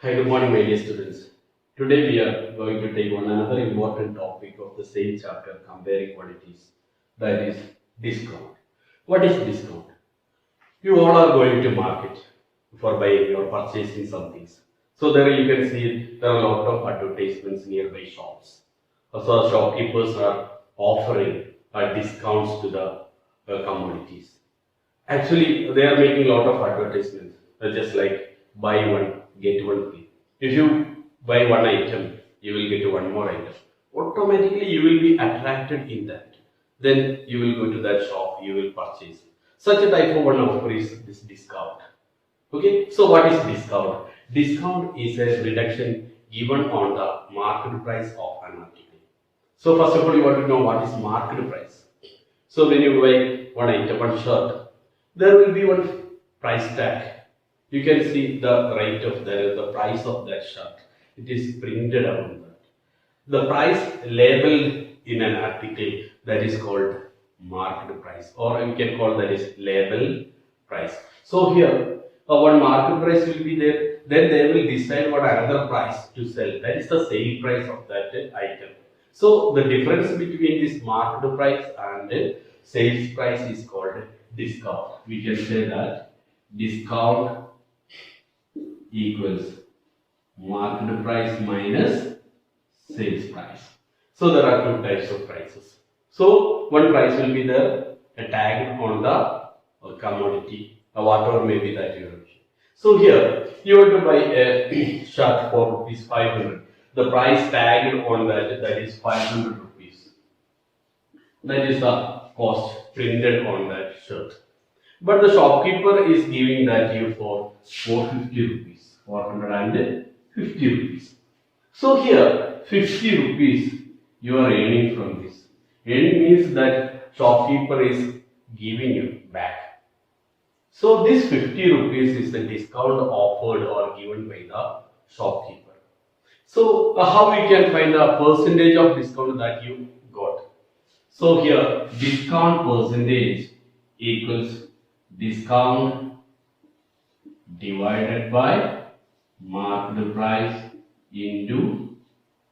Hi, good morning, my dear students. Today we are going to take on another important topic of the same chapter, comparing quantities. That is discount. What is discount? You all are going to market for buying or purchasing some things. So there you can see there are a lot of advertisements nearby shops. Also, shopkeepers are offering discounts to the commodities. Actually, they are making a lot of advertisements, just like buy one, get one free. If you buy one item, you will get one more item. Automatically, you will be attracted in that. Then you will go to that shop, you will purchase. Such a type of one offer is this discount. Okay, so what is discount? Discount is a reduction given on the market price of an article. So first of all, you want to know what is market price. So when you buy one item, one shirt, there will be one price tag. You can see the rate of the price of that shirt. It is printed on that. The price labeled in an article, that is called market price, or you can call that is label price. So here one market price will be there, then they will decide what another price to sell, that is the sale price of that item. So the difference between this market price and sales price is called discount. We can say that discount equals market price minus sales price. So there are two types of prices. So one price will be there, a tag on the commodity, or whatever may be that you are. So here you want to buy a shirt for rupees 500. The price tagged on that is 500 rupees. That is the cost printed on that shirt. But the shopkeeper is giving that you for 450 rupees, 450 rupees. So here 50 rupees you are earning from this. Earning means that shopkeeper is giving you back. So this 50 rupees is the discount offered or given by the shopkeeper. So how we can find the percentage of discount that you got? So here discount percentage equals discount divided by market price into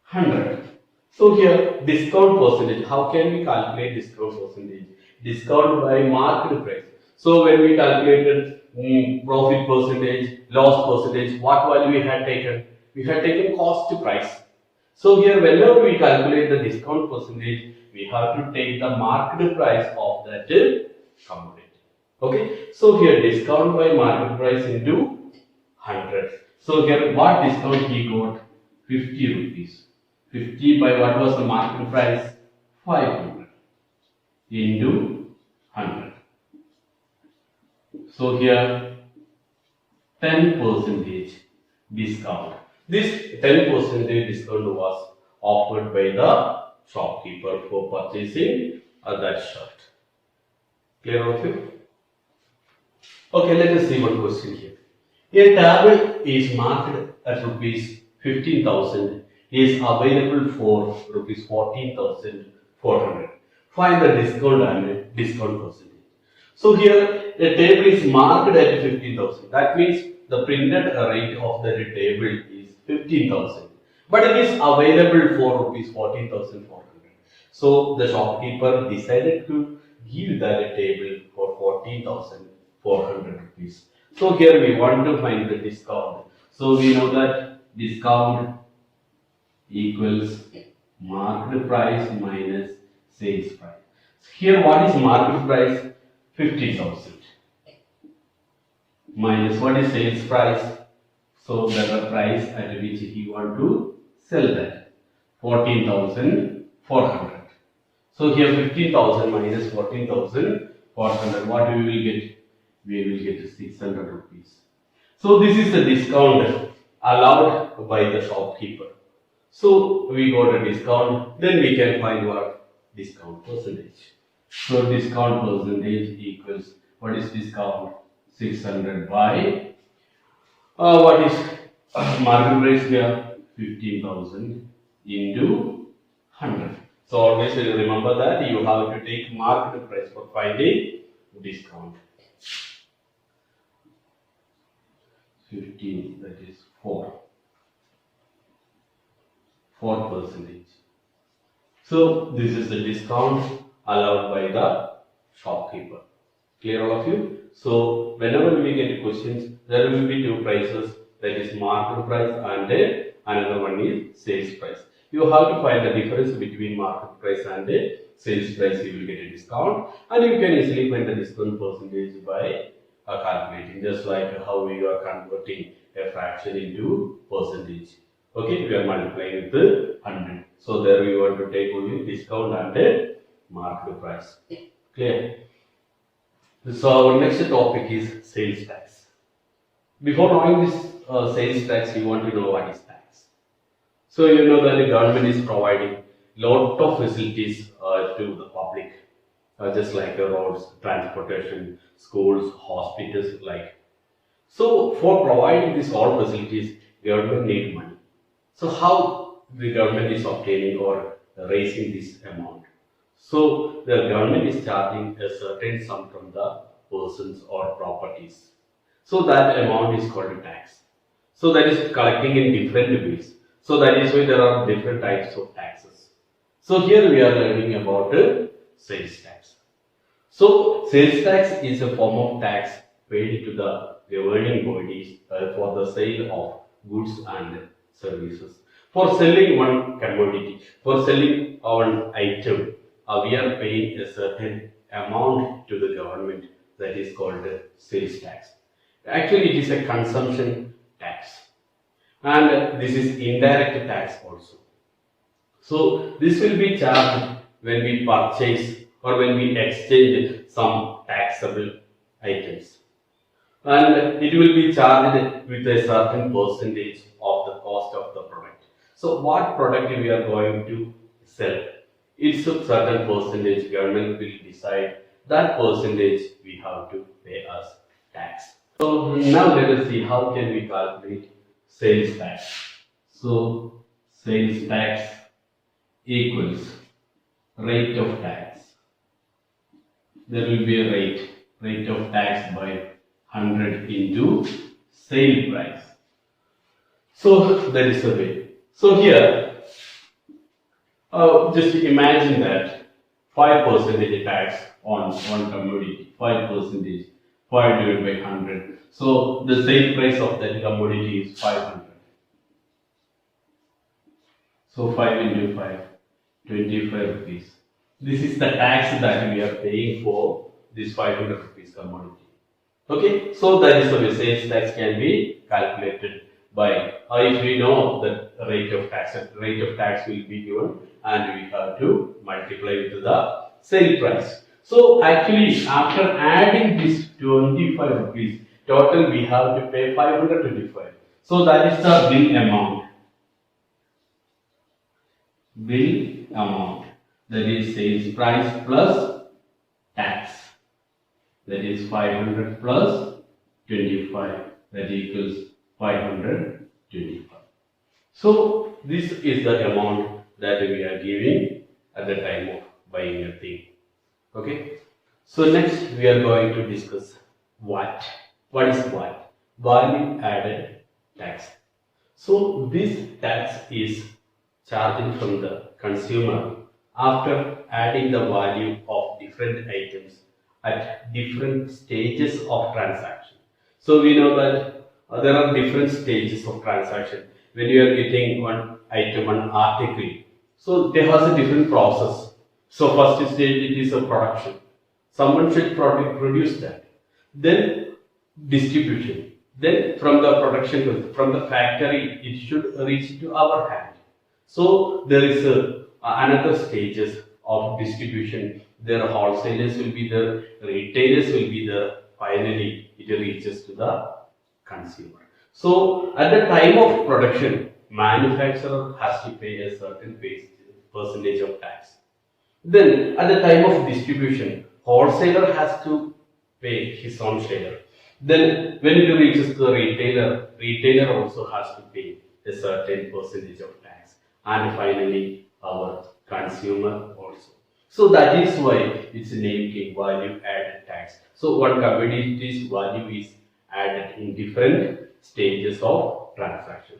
100. So here discount percentage, how can we calculate discount percentage? Discount by market price. So when we calculated profit percentage, loss percentage, what value we had taken? We had taken cost to price. So here whenever we calculate the discount percentage, we have to take the market price of that commodity. Okay, so here discount by market price into 100. So here what discount he got? 50 rupees. 50 by what was the market price? 500 into 100. So here 10 percentage discount. This 10 percentage discount was offered by the shopkeeper for purchasing that shirt. Clear of you? Okay, let us see one question here. A table is marked at rupees 15,000 is available for rupees 14,400. Find the discount and discount percentage. So here a table is marked at 15,000. That means the printed rate of the table is 15,000. But it is available for rupees 14,400. So the shopkeeper decided to give that table for 14,400 rupees. So here we want to find the discount. So we know that discount equals market price minus sales price. Here what is market price? 50,000 minus what is sales price? So the price at which he want to sell that, 14,400. So here 15,000 minus 14,400, what we will get? We will get 600 rupees. So this is the discount allowed by the shopkeeper. So we got a discount, then we can find what? Discount percentage. So discount percentage equals, what is discount? 600 by what is market price here? 15,000 into 100. So always remember that you have to take market price for finding discount. 15, that is 4. 4%. So this is the discount allowed by the shopkeeper. Clear all of you? So whenever we get questions, there will be two prices, that is market price and another one is sales price. You have to find the difference between market price and sales price. You will get a discount, and you can easily find the discount percentage by calculating, just like how we are converting a fraction into percentage. Okay, we are multiplying with 100. So there we want to take only discount and market price. Clear? So our next topic is sales tax. Before knowing this sales tax, you want to know what is tax. So you know that the government is providing lot of facilities to the public, just like roads, transportation, schools, hospitals, like. So for providing these all facilities, government need money. So how the government is obtaining or raising this amount? So the government is charging a certain sum from the persons or properties. So that amount is called tax. So that is collecting in different ways. So that is why there are different types of taxes. So here we are learning about sales tax. So sales tax is a form of tax paid to the governing bodies for the sale of goods and services. For selling one commodity, for selling one item, we are paying a certain amount to the government, that is called sales tax. Actually, it is a consumption tax, and this is indirect tax also. So this will be charged when we purchase or when we exchange some taxable items, and it will be charged with a certain percentage of the cost of the product. So what product we are going to sell, it's a certain percentage government will decide, that percentage we have to pay as tax. So now let us see how can we calculate sales tax. So sales tax equals rate of tax. There will be a rate of tax by 100 into sale price. So that is the way. So here, just imagine that 5% tax on one commodity, 5%, 5 divided by 100. So the sale price of that commodity is 500. So 5 into 5, 25 rupees. This is the tax that we are paying for this 500 rupees commodity. Okay, so that is the sales tax can be calculated by, if we know the rate of tax will be given, and we have to multiply with the sale price. So actually, after adding this 25 rupees, total we have to pay 525. So that is the bill amount. Bill amount, that is sales price plus tax, that is 500 plus 25, that equals 525. So this is the amount that we are giving at the time of buying a thing. Okay. So next we are going to discuss VAT. What is VAT? Value added tax. So this tax is charged from the consumer after adding the value of different items at different stages of transaction. So we know that there are different stages of transaction. When you are getting one item, one article, so there has a different process. So first stage it is a production. Someone should produce that. Then distribution. Then from the production, from the factory, it should reach to our hand. So there is another stages of distribution. There wholesalers will be there, retailers will be there. Finally, it reaches to the consumer. So at the time of production, manufacturer has to pay a certain percentage of tax. Then at the time of distribution, wholesaler has to pay his own share. Then when it reaches to the retailer, retailer also has to pay a certain percentage of tax. And finally, our consumer also. So that is why its name came value added tax. So one commodity's value is added in different stages of transaction.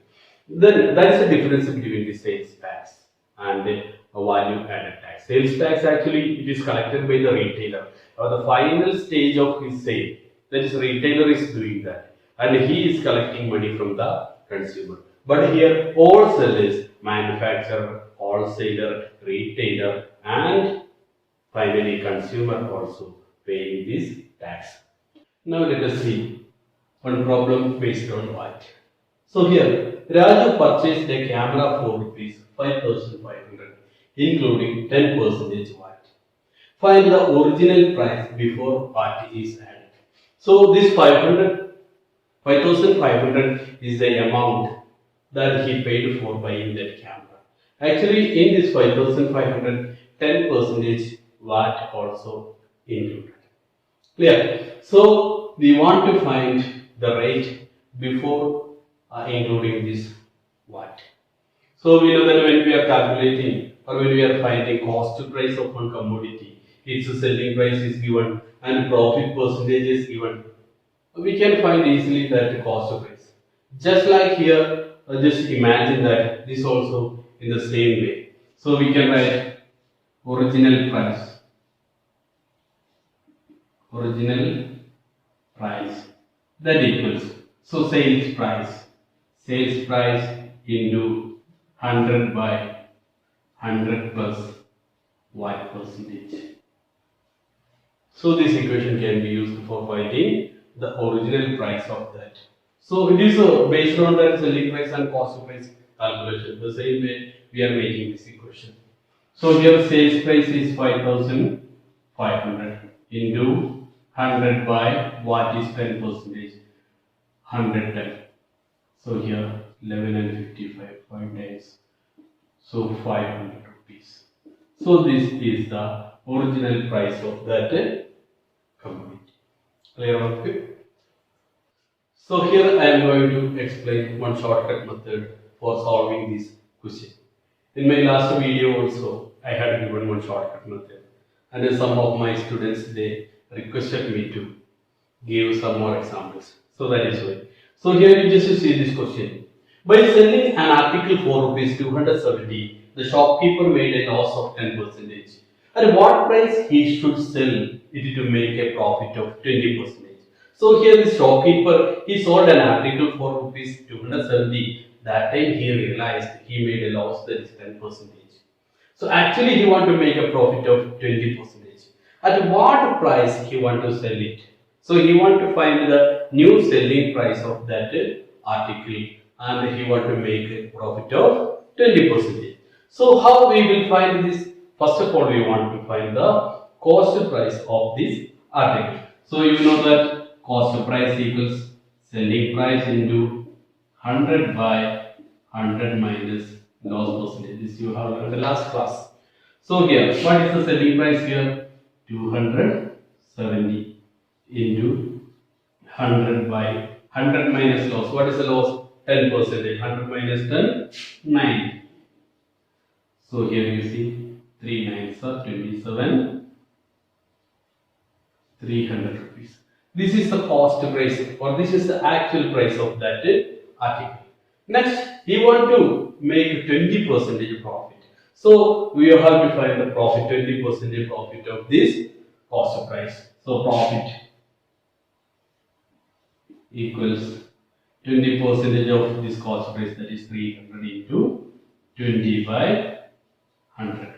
Then that is the difference between the sales tax and the value added tax. Sales tax actually it is collected by the retailer or the final stage of his sale. That is, retailer is doing that, and he is collecting money from the consumer. But here, all sellers, manufacturer, wholesaler, retailer, and finally consumer also paying this tax. Now let us see one problem based on what. So here, Raju purchased a camera for rupees 5,500, including 10% VAT. Find the original price before VAT is added. So this 5,500 is the amount that he paid for buying that camera. Actually, in this 5,500, 10% VAT also included. Clear? So we want to find the rate before including this VAT. So we know that when we are calculating or when we are finding cost price of one commodity, its selling price is given and profit percentage is given. We can find easily that cost price. Just like here, just imagine that this also in the same way. So we can write original price that equals, so sales price into 100 by 100 plus y percentage. So this equation can be used for finding the original price of that. So it is based on that selling price and cost price calculation. The same way we are making this equation. So here sales price is 5,500 into 100 by what is 10%? 110. So here 11 and 55, 5 times. So 500 rupees. So this is the original price of that commodity. Clear about it? So here I am going to explain one shortcut method for solving this question. In my last video also I had given one shortcut method, and then some of my students they requested me to give some more examples. So that is why. So here you just see this question. By selling an article for rupees 270, the shopkeeper made a loss of 10%. At what price he should sell it to make a profit of 20%? So here the shopkeeper, he sold an article for rupees 270. That time he realized he made a loss that is 10%. So actually he want to make a profit of 20%. At what price he want to sell it? So he want to find the new selling price of that article and he want to make a profit of 20%. So how we will find this? First of all, we want to find the cost price of this article. So you know that cost price equals selling price into 100 by 100 minus loss percentage. This you have learned in the last class. So here, what is the selling price here? 270 into 100 by 100 minus loss. What is the loss? 10%. 100 minus 10, 9. So here you see 3 9s are 27, 300 rupees. This is the cost price, or this is the actual price of that article. Next, he want to make 20% profit. So we have to find the profit, 20% profit of this cost price. So profit equals 20% of this cost price, that is 300 into 20 by 100.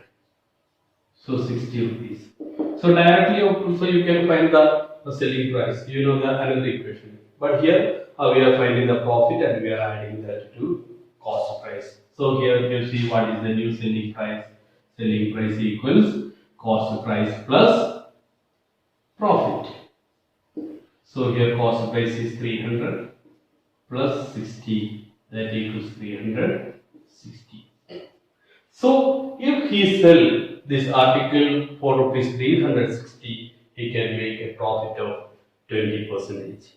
So 60 rupees. So directly also you can find the selling price. You know the another equation. But here we are finding the profit and we are adding that to cost price. So here you see what is the new selling price. Selling price equals cost price plus profit. So here cost price is 300 plus 60, that equals 360. So if he sell this article for rupees 360, he can make a profit of 20%.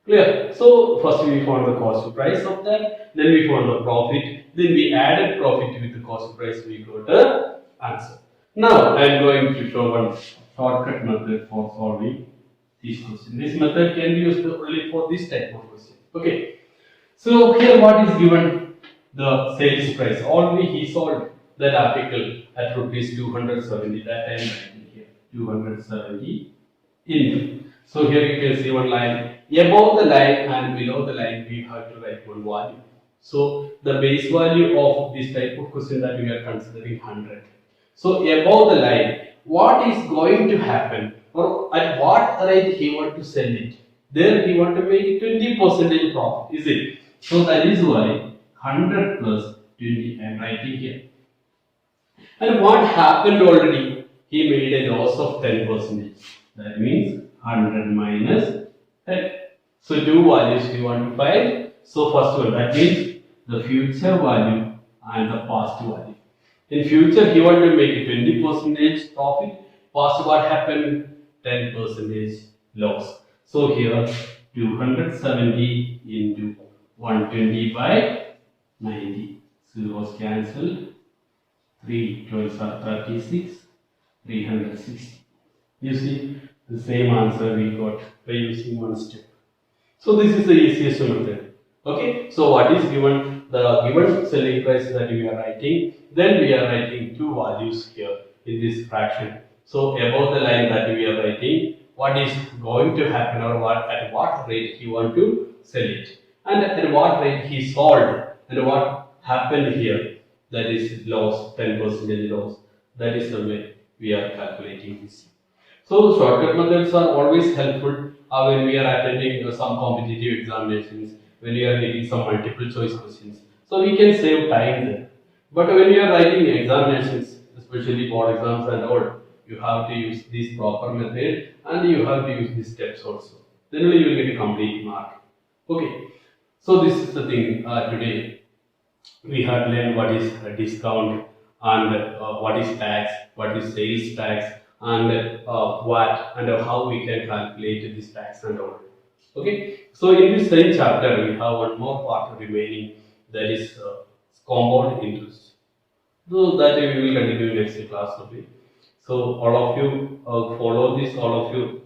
Clear? So first we found the cost price of that, then we found the profit, then we added profit with the cost price, we got the answer. Now I am going to show one shortcut method for solving this question. This method can be used only for this type of question. Okay. So here what is given? the sales price. Already he sold that article at rupees 270. That I am writing here 270 into. So here you can see one line. Above the line and below the line, we have to write one value. So the base value of this type of question that we are considering 100. So above the line, what is going to happen, or at what rate he want to sell it? There he want to make 20% profit, is it? So that is why 100 plus 20 I am writing here. And what happened already? He made a loss of 10%. That means 100 minus 10. So two values we want to find. So first one, that means the future value and the past value. In future he want to make 20% profit. Past what happened? 10% loss. So here 270 into 120 by 90. Zeros cancel. 3 12s are 36, 360. You see the same answer we got by using one step. So this is the easiest method. Okay. So what is given? The given selling price that we are writing. Then we are writing two values here in this fraction. So above the line that we are writing, what is going to happen, or what at what rate he want to sell it, and at what rate he sold, and what happened here. That is loss, 10% loss. That is the way we are calculating this. So shortcut methods are always helpful when we are attending some competitive examinations, when we are getting some multiple choice questions. So we can save time there. But when you are writing examinations, especially board exams and all, you have to use this proper method and you have to use these steps also. Then only you will get a complete mark. Okay. So this is the thing today. We have learned what is a discount and what is tax, what is sales tax, and what and how we can calculate this tax and all. Okay. So in this same chapter, we have one more part remaining, that is compound interest. So that we will continue next class. Okay. So all of you follow this, all of you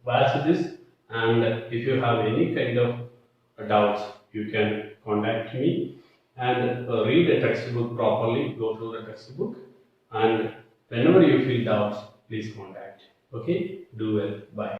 watch this, and if you have any kind of doubts, you can contact me and read the textbook properly, go through the textbook, and whenever you feel doubts, please contact. Okay, do well. Bye.